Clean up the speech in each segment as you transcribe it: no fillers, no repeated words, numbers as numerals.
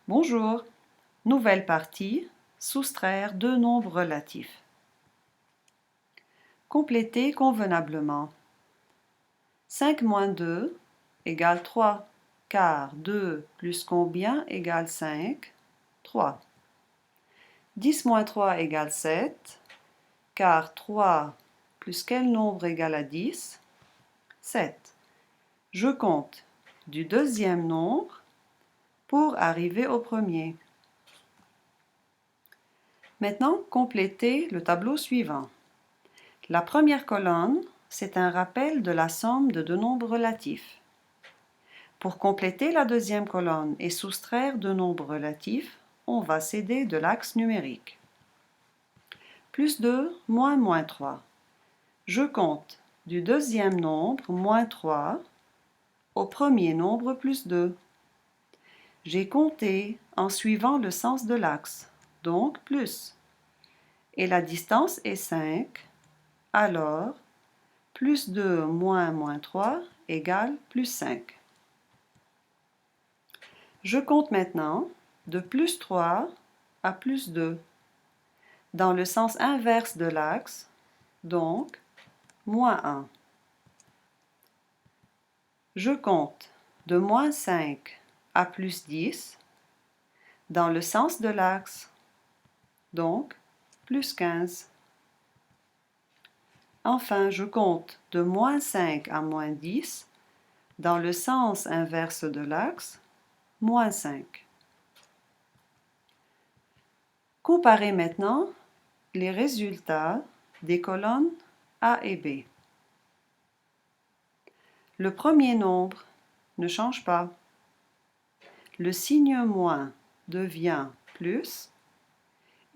Bonjour, nouvelle partie, soustraire deux nombres relatifs. Compléter convenablement. 5 moins 2 égale 3, car 2 plus combien égale 5? 3. 10 moins 3 égale 7, car 3 plus quel nombre égale à 10? 7. Je compte du deuxième nombre pour arriver au premier. Maintenant, complétez le tableau suivant. La première colonne, c'est un rappel de la somme de deux nombres relatifs. Pour compléter la deuxième colonne et soustraire deux nombres relatifs, on va s'aider de l'axe numérique. Plus 2, moins 3. Je compte du deuxième nombre, moins 3, au premier nombre, plus 2. J'ai compté en suivant le sens de l'axe, donc plus. Et la distance est 5, alors plus 2 moins 3 égale plus 5. Je compte maintenant de plus 3 à plus 2, dans le sens inverse de l'axe, donc moins 1. Je compte de moins 5 à plus 10, dans le sens de l'axe, donc plus 15. Enfin, je compte de moins 5 à moins 10, dans le sens inverse de l'axe, moins 5. Comparez maintenant les résultats des colonnes A et B. Le premier nombre ne change pas. Le signe moins devient plus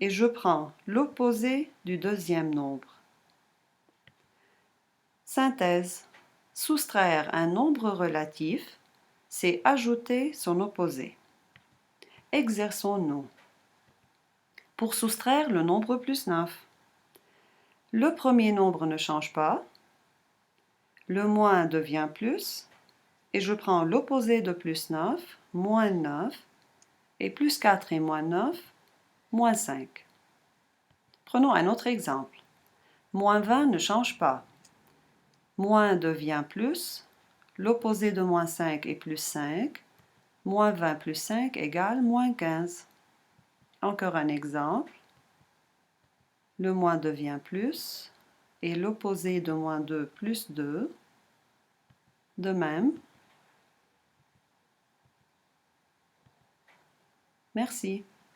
et je prends l'opposé du deuxième nombre. Synthèse. Soustraire un nombre relatif, c'est ajouter son opposé. Exerçons-nous. Pour soustraire le nombre plus 9. Le premier nombre ne change pas. Le moins devient plus. Et je prends l'opposé de plus 9, moins 9, et plus 4 et moins 9, moins 5. Prenons un autre exemple. Moins 20 ne change pas. Moins devient plus, l'opposé de moins 5 est plus 5, moins 20 plus 5 égale moins 15. Encore un exemple. Le moins devient plus, et l'opposé de moins 2 plus 2. De même. Merci.